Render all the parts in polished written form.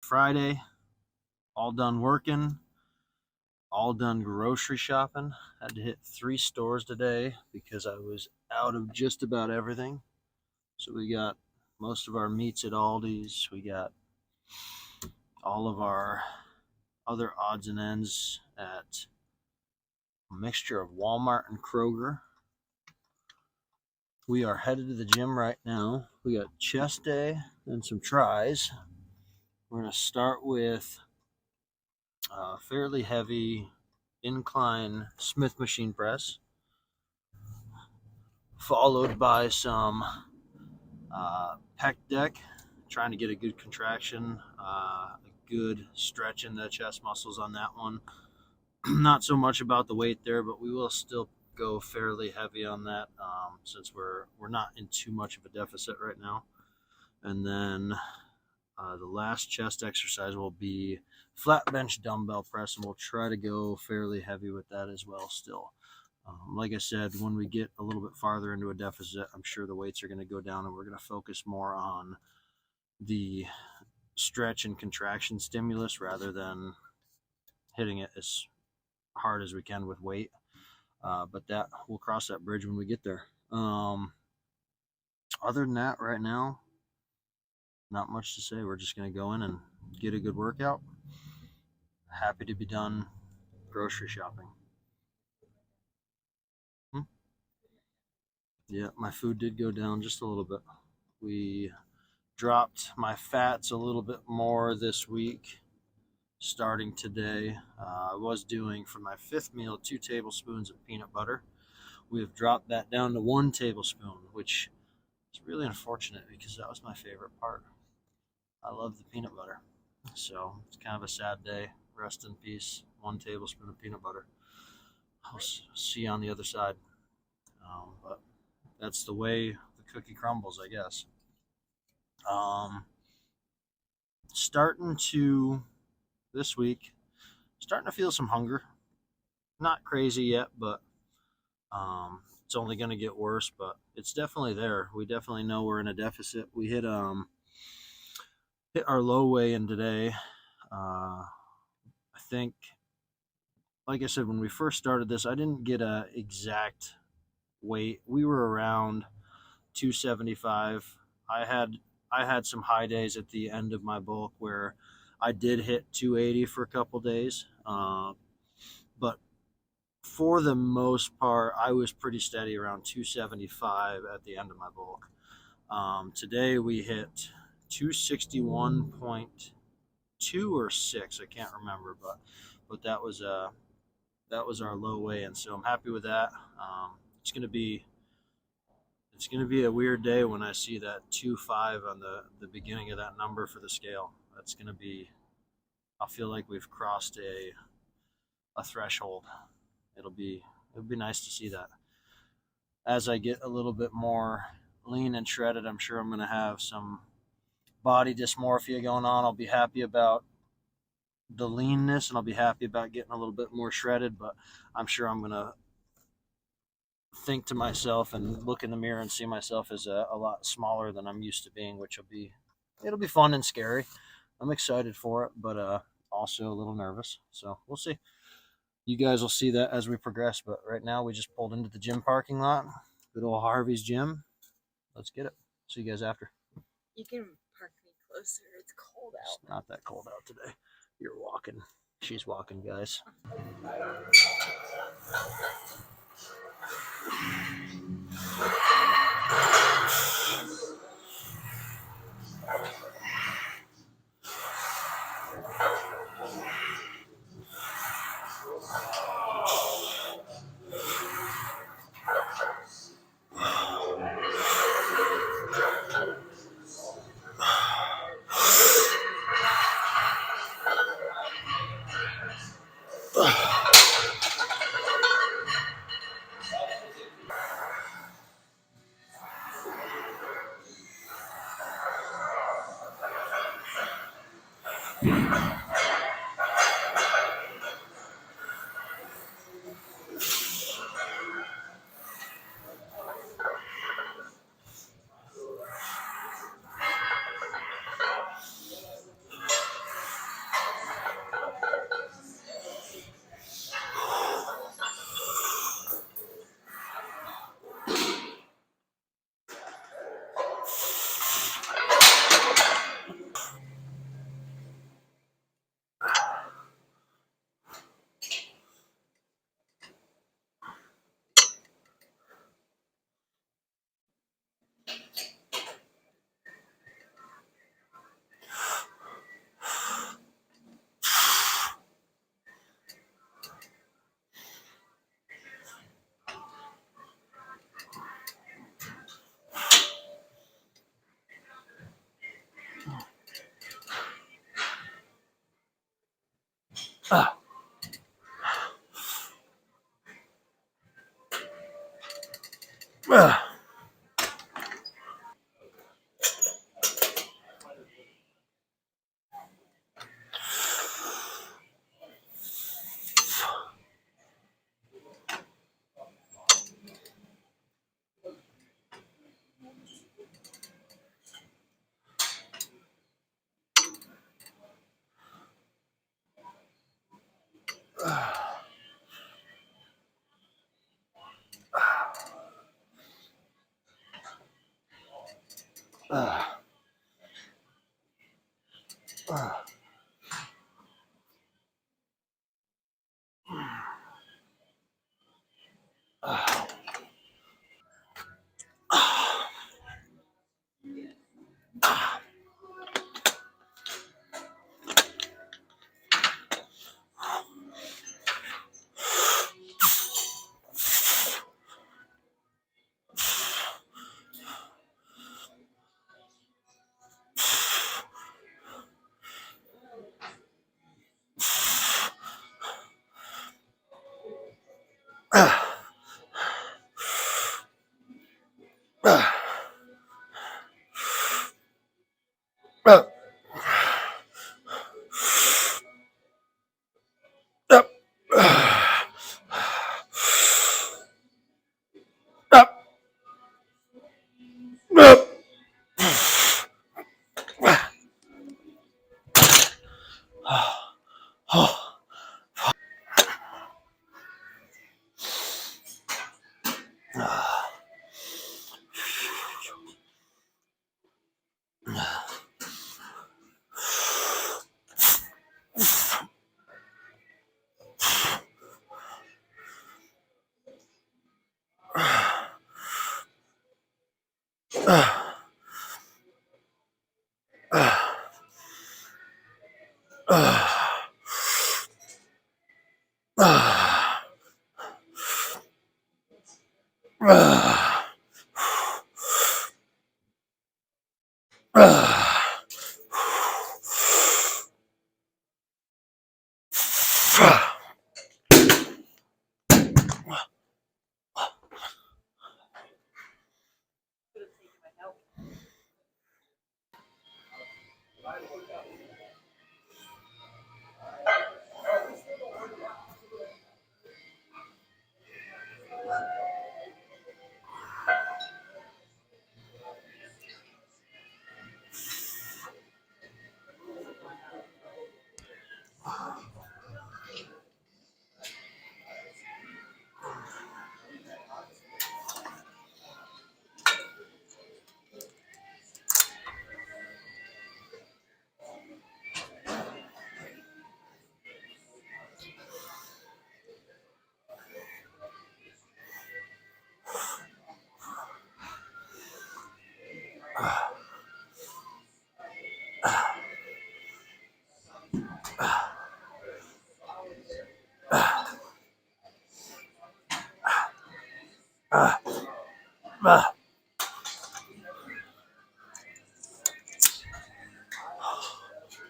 Friday, all done working, all done grocery shopping. Had to hit 3 stores today because I was out of just about everything. So we got most of our meats at Aldi's. We got all of our other odds and ends at a mixture of Walmart and Kroger. We are headed to the gym right now. We got chest day and some tries. We're going to start with a fairly heavy incline Smith machine press, followed by some pec deck, trying to get a good contraction, a good stretch in the chest muscles on that one. Not so much about the weight there, but we will still go fairly heavy on that since we're not in too much of a deficit right now. And then the last chest exercise will be flat bench dumbbell press, and we'll try to go fairly heavy with that as well still. Like I said, when we get a little bit farther into a deficit, I'm sure the weights are going to go down, and we're going to focus more on the stretch and contraction stimulus rather than hitting it as hard as we can with weight. But that we'll cross that bridge when we get there. Other than that, right now, not much to say. We're just going to go in and get a good workout. Happy to be done grocery shopping. Yeah, my food did go down just a little bit. We dropped my fats a little bit more this week, starting today. I was doing for my 5th meal 2 tablespoons of peanut butter. We have dropped that down to 1 tablespoon, which is really unfortunate because that was my favorite part. I love the peanut butter. So it's kind of a sad day. Rest in peace. 1 tablespoon of peanut butter. I'll see you on the other side. But that's the way the cookie crumbles, I guess. Starting to this week, starting to feel some hunger. Not crazy yet, but it's only going to get worse. But it's definitely there. We definitely know we're in a deficit. We hit our low weigh-in today. I think, like I said, when we first started this, I didn't get a exact weight. We were around 275. I had some high days at the end of my bulk where I did hit 280 for a couple days. But for the most part, I was pretty steady around 275 at the end of my bulk. Today we hit 261.2 or 6. I can't remember, but that was our low weigh, and so I'm happy with that. It's gonna be a weird day when I see that 2.5 on the beginning of that number for the scale. That's gonna be. I'll feel like we've crossed a threshold. It'll be nice to see that. As I get a little bit more lean and shredded, I'm sure I'm gonna have some body dysmorphia going on. I'll be happy about the leanness, and I'll be happy about getting a little bit more shredded, but I'm sure I'm gonna think to myself and look in the mirror and see myself as a lot smaller than I'm used to being, which it'll be fun and scary. I'm excited for it, but also a little nervous. So we'll see. You guys will see that as we progress. But right now we just pulled into the gym parking lot. Good old Harvey's gym. Let's get it. See you guys after. You can park me closer. It's cold out. It's not that cold out today. You're walking. She's walking, guys.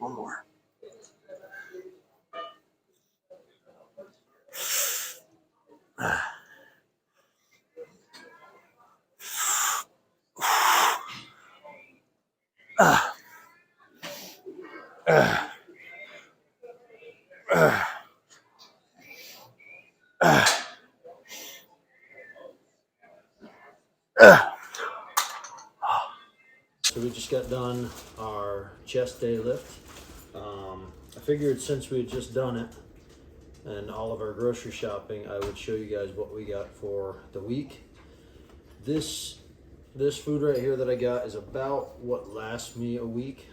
One more. So we just got done our chest day lift. I figured since we had just done it and all of our grocery shopping, I would show you guys what we got for the week. This food right here that I got is about what lasts me a week.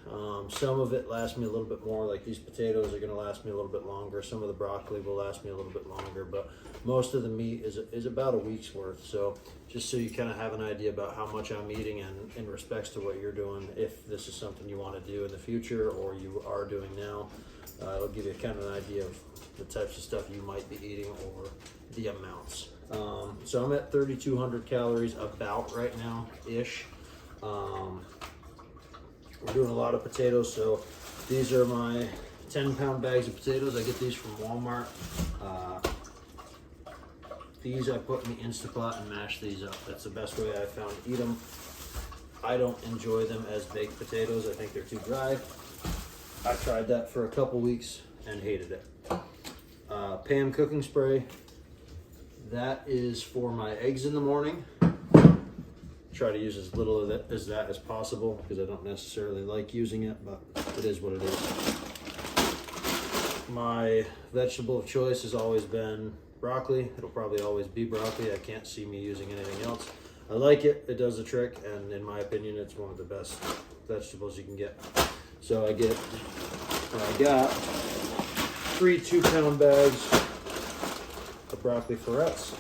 Some of it lasts me a little bit more, like these potatoes are gonna last me a little bit longer. Some of the broccoli will last me a little bit longer, but most of the meat is about a week's worth. So just so you kind of have an idea about how much I'm eating and in respects to what you're doing, if this is something you want to do in the future or you are doing now, it'll give you kind of an idea of the types of stuff you might be eating or the amounts. So I'm at 3,200 calories about right now ish. We're doing a lot of potatoes, so these are my 10-pound bags of potatoes. I get these from Walmart. These I put in the Instapot and mash these up. That's the best way I found to eat them. I don't enjoy them as baked potatoes. I think they're too dry. I tried that for a couple weeks and hated it. Pam cooking spray. That is for my eggs in the morning. Try to use as little of that as possible because I don't necessarily like using it, but it is what it is. My vegetable of choice has always been broccoli. It'll probably always be broccoli. I can't see me using anything else. I like it. It does the trick, and in my opinion, it's one of the best vegetables you can get. So I got 3 2-pound bags of broccoli florets.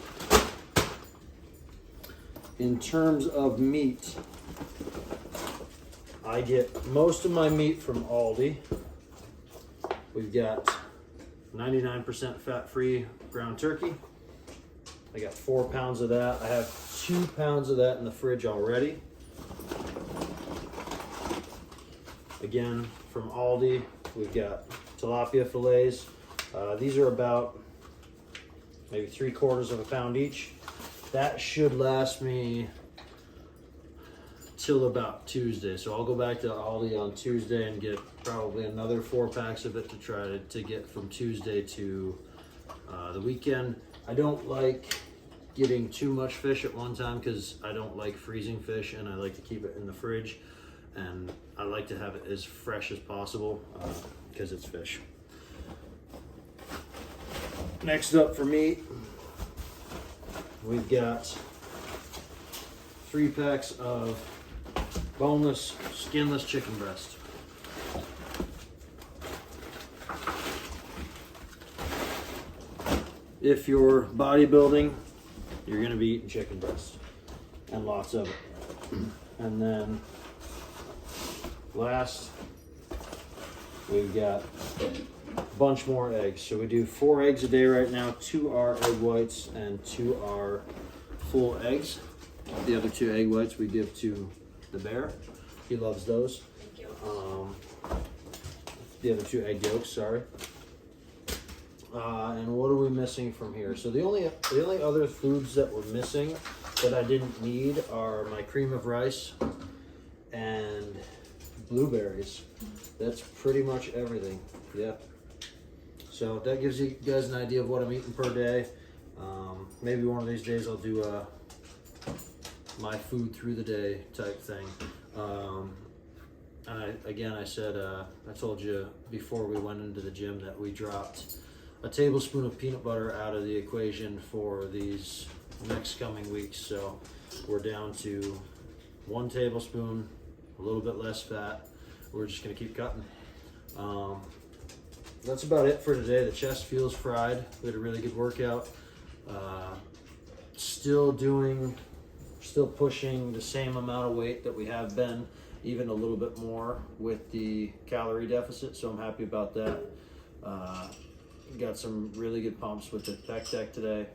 In terms of meat, I get most of my meat from Aldi. We've got 99% fat-free ground turkey. I got 4 pounds of that. I have 2 pounds of that in the fridge already. Again, from Aldi, we've got tilapia fillets. These are about maybe 3/4 of a pound each. That should last me till about Tuesday. So I'll go back to Aldi on Tuesday and get probably another 4 packs of it to try to get from Tuesday to the weekend. I don't like getting too much fish at one time because I don't like freezing fish, and I like to keep it in the fridge, and I like to have it as fresh as possible because it's fish. Next up for meat, we've got 3 packs of boneless, skinless chicken breast. If you're bodybuilding, you're gonna be eating chicken breast, and lots of it. And then last, we've got a bunch more eggs. So we do 4 eggs a day right now. 2 are egg whites and 2 are full eggs. The other 2 egg whites we give to the bear. He loves those. Thank you. The other 2 egg yolks, sorry. And what are we missing from here? So the only other foods that we're missing that I didn't need are my cream of rice and blueberries. That's pretty much everything. Yeah. So that gives you guys an idea of what I'm eating per day. Maybe one of these days I'll do my food through the day type thing. And I said, I told you before we went into the gym that we dropped a tablespoon of peanut butter out of the equation for these next coming weeks. So we're down to 1 tablespoon, a little bit less fat. We're just gonna keep cutting. That's about it for today. The chest feels fried. We had a really good workout. Still pushing the same amount of weight that we have been, even a little bit more with the calorie deficit. So I'm happy about that. Got some really good pumps with the pec deck today.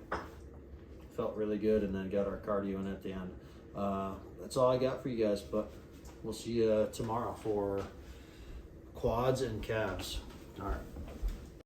Felt really good, and then got our cardio in at the end. That's all I got for you guys, but we'll see you tomorrow for quads and calves. All right.